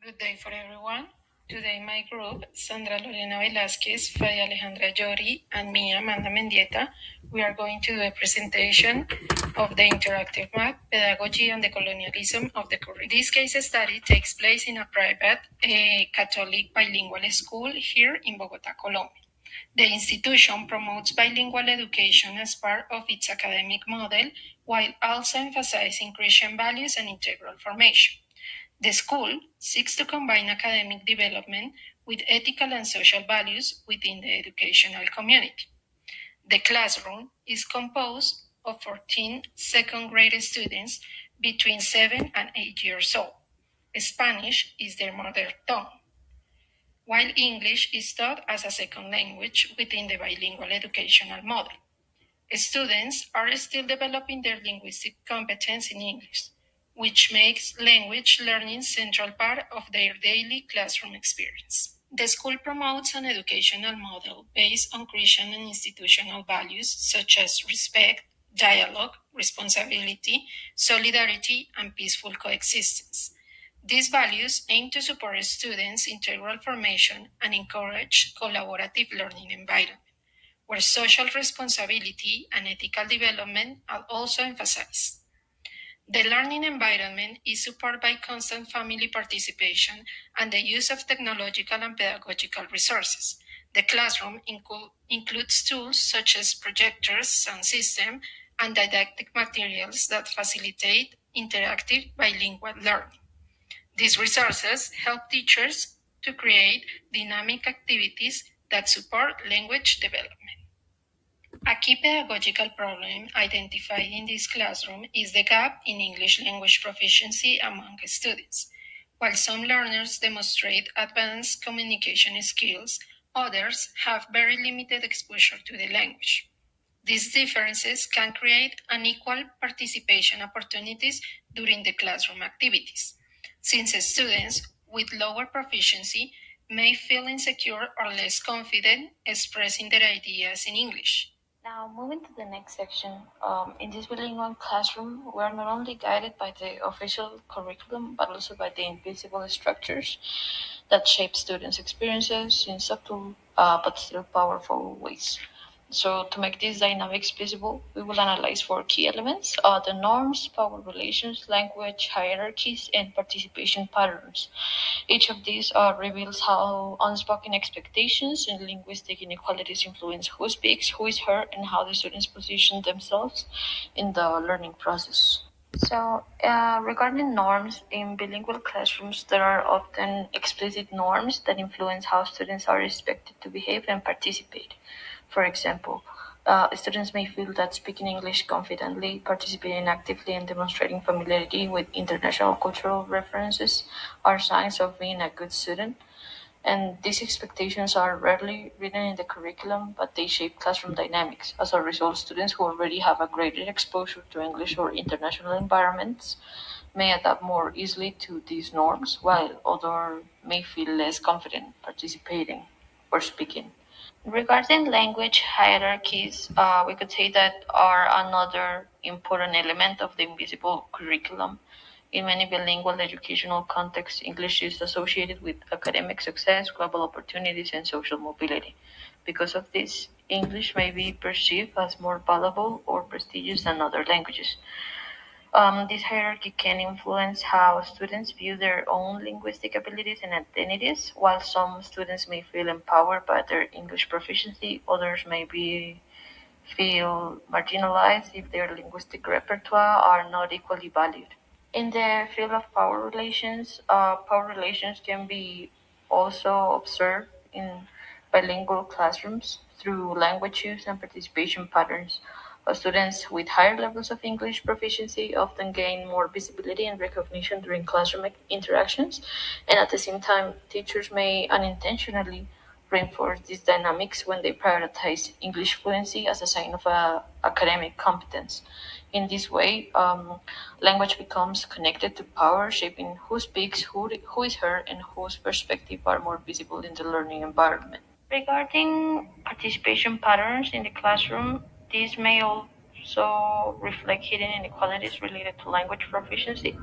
Good day for everyone. Today my group, Sandra Lorena Velázquez, Faye Alejandra Llori, and me, Amanda Mendieta, we are going to do a presentation of the interactive map, pedagogy and the colonialism of the curriculum. This case study takes place in a private Catholic bilingual school here in Bogota, Colombia. The institution promotes bilingual education as part of its academic model, while also emphasizing Christian values and integral formation. The school seeks to combine academic development with ethical and social values within the educational community. The classroom is composed of 14 second-grade students between 7 and 8 years old. Spanish is their mother tongue, while English is taught as a second language within the bilingual educational model. Students are still developing their linguistic competence in English, which makes language learning central part of their daily classroom experience. The school promotes an educational model based on Christian and institutional values such as respect, dialogue, responsibility, solidarity, and peaceful coexistence. These values aim to support students' integral formation and encourage collaborative learning environment, where social responsibility and ethical development are also emphasized. The learning environment is supported by constant family participation and the use of technological and pedagogical resources. The classroom includes tools such as projectors, sound system, and didactic materials that facilitate interactive bilingual learning. These resources help teachers to create dynamic activities that support language development. A key pedagogical problem identified in this classroom is the gap in English language proficiency among students. While some learners demonstrate advanced communication skills, others have very limited exposure to the language. These differences can create unequal participation opportunities during the classroom activities, since students with lower proficiency may feel insecure or less confident expressing their ideas in English. Now, moving to the next section, in this bilingual classroom, we are not only guided by the official curriculum, but also by the invisible structures that shape students' experiences in subtle but still powerful ways. So, to make these dynamics visible, we will analyze four key elements: the norms, power relations, language hierarchies, and participation patterns. Each of these reveals how unspoken expectations and linguistic inequalities influence who speaks, who is heard, and how the students position themselves in the learning process. So, regarding norms, in bilingual classrooms, there are often explicit norms that influence how students are expected to behave and participate. For example, students may feel that speaking English confidently, participating actively, and demonstrating familiarity with international cultural references are signs of being a good student. And these expectations are rarely written in the curriculum, but they shape classroom dynamics. As a result, students who already have a greater exposure to English or international environments may adapt more easily to these norms, while others may feel less confident participating or speaking. Regarding language hierarchies, we could say that are another important element of the invisible curriculum. In many bilingual educational contexts, English is associated with academic success, global opportunities, and social mobility. Because of this, English may be perceived as more valuable or prestigious than other languages. This hierarchy can influence how students view their own linguistic abilities and identities. While some students may feel empowered by their English proficiency, others may feel marginalized if their linguistic repertoire are not equally valued. In the field of power relations can be also observed in bilingual classrooms through language use and participation patterns. Students with higher levels of English proficiency often gain more visibility and recognition during classroom interactions, and at the same time, teachers may unintentionally reinforce these dynamics when they prioritize English fluency as a sign of academic competence. In this way, language becomes connected to power, shaping who speaks, who is heard, and whose perspective are more visible in the learning environment. Regarding participation patterns in the classroom, these may also reflect hidden inequalities related to language proficiency.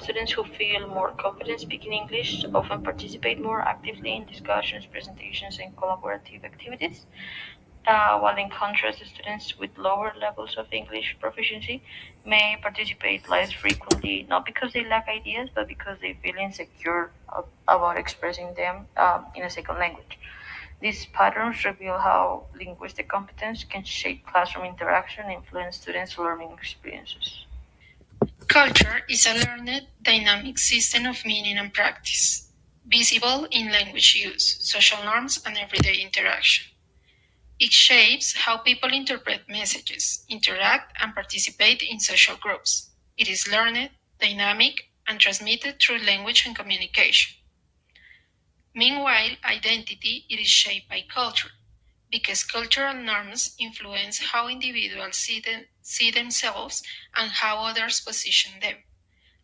Students who feel more confident speaking English often participate more actively in discussions, presentations, and collaborative activities, while in contrast, students with lower levels of English proficiency may participate less frequently, not because they lack ideas, but because they feel insecure about expressing them in a second language. These patterns reveal how linguistic competence can shape classroom interaction and influence students' learning experiences. Culture is a learned, dynamic system of meaning and practice, visible in language use, social norms, and everyday interaction. It shapes how people interpret messages, interact, and participate in social groups. It is learned, dynamic, and transmitted through language and communication. Meanwhile, identity it is shaped by culture, because cultural norms influence how individuals see themselves and how others position them.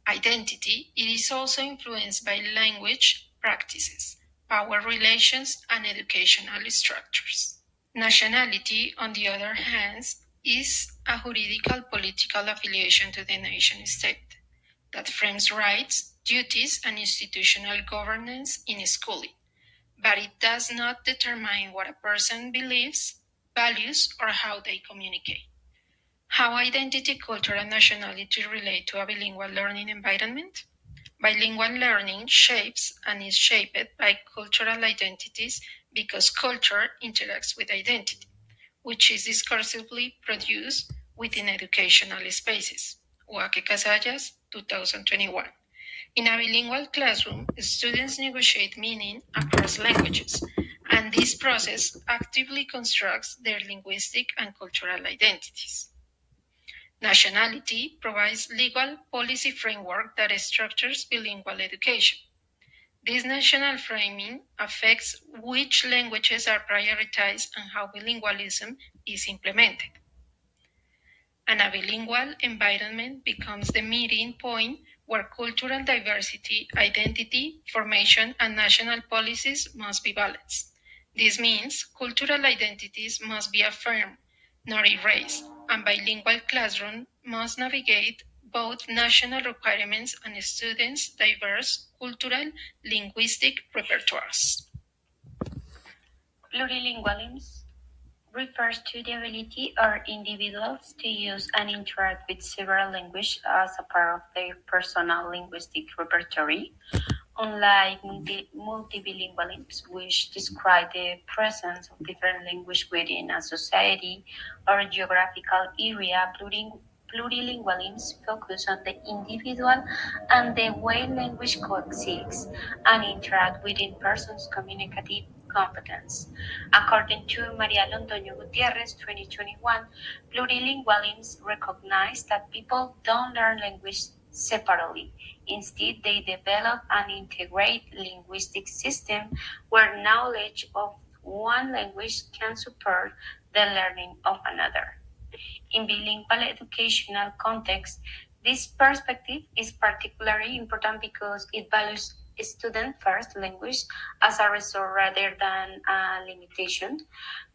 Identity it is also influenced by language practices, power relations, and educational structures. Nationality, on the other hand, is a juridical political affiliation to the nation state that frames rights, duties, and institutional governance in schooling, but it does not determine what a person believes, values, or how they communicate. How identity, culture, and nationality relate to a bilingual learning environment? Bilingual learning shapes and is shaped by cultural identities because culture interacts with identity, which is discursively produced within educational spaces. Huaque Casallas, 2021. In a bilingual classroom, students negotiate meaning across languages, and this process actively constructs their linguistic and cultural identities. Nationality provides legal policy framework that structures bilingual education. This national framing affects which languages are prioritized and how bilingualism is implemented. And a bilingual environment becomes the meeting point where cultural diversity, identity, formation, and national policies must be balanced. This means cultural identities must be affirmed, not erased, and bilingual classroom must navigate both national requirements and students' diverse cultural linguistic repertoires. Plurilingualism refers to the ability of individuals to use and interact with several languages as a part of their personal linguistic repertoire, unlike multilingualism, which describe the presence of different languages within a society or a geographical area. Plurilingualism focus on the individual and the way language coexists and interact within persons' communicative competence. According to Maria Londoño Gutierrez, 2021, plurilingualism recognizes that people don't learn language separately. Instead, they develop and integrate linguistic system where knowledge of one language can support the learning of another. In bilingual educational context, this perspective is particularly important because it values student first language as a resource rather than a limitation.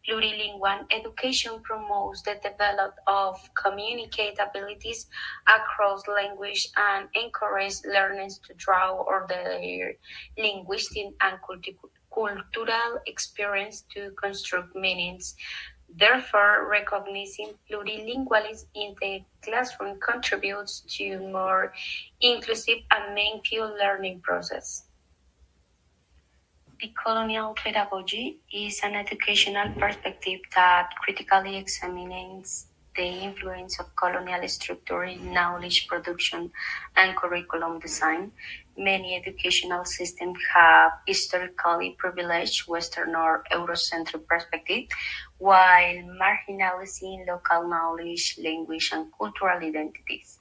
Plurilingual education promotes the development of communicate abilities across language and encourages learners to draw on their linguistic and cultural experience to construct meanings. Therefore, recognizing plurilingualism in the classroom contributes to more inclusive and meaningful learning process. Decolonial pedagogy is an educational perspective that critically examines the influence of colonial structure in knowledge production and curriculum design. Many educational systems have historically privileged Western or Eurocentric perspective while marginalizing local knowledge, language, and cultural identities.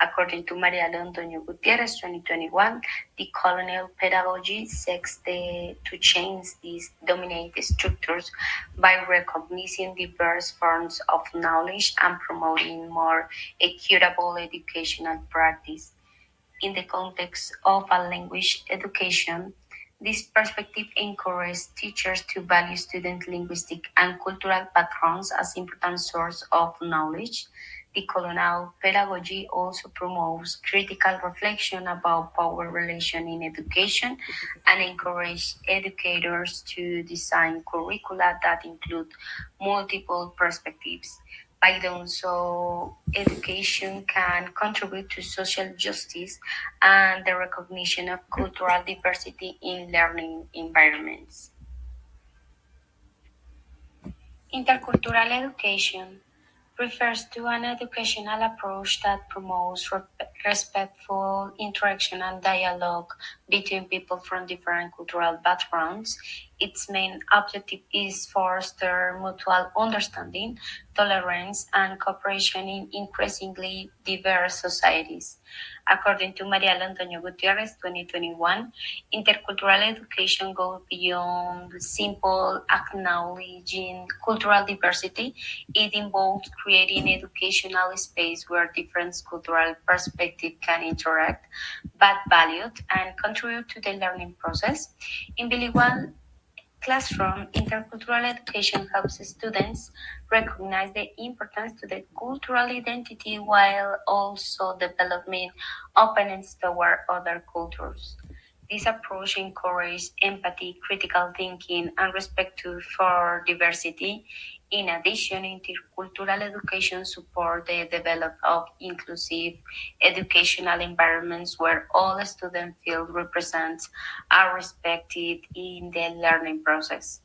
According to Maria Londoño Gutierrez, 2021, the colonial pedagogy seeks to change these dominant structures by recognizing diverse forms of knowledge and promoting more equitable educational practice. In the context of a language education, This perspective encourages teachers to value student linguistic and cultural backgrounds as important source of knowledge. Decolonial pedagogy also promotes critical reflection about power relation in education and encourages educators to design curricula that include multiple perspectives. By doing so, education can contribute to social justice and the recognition of cultural diversity in learning environments. Intercultural education refers to an educational approach that promotes respectful interaction and dialogue between people from different cultural backgrounds. Its main objective is foster mutual understanding, tolerance, and cooperation in increasingly diverse societies. According to Maria Antonio Gutierrez, 2021, intercultural education goes beyond simple acknowledging cultural diversity. It involves creating educational space where different cultural perspectives can interact, but valued and contribute to the learning process. In bilingual classroom, intercultural education helps students recognize the importance to the cultural identity while also developing openness toward other cultures. This approach encourages empathy, critical thinking, and respect for diversity. In addition, intercultural education supports the development of inclusive educational environments where all students feel represented are respected in the learning process.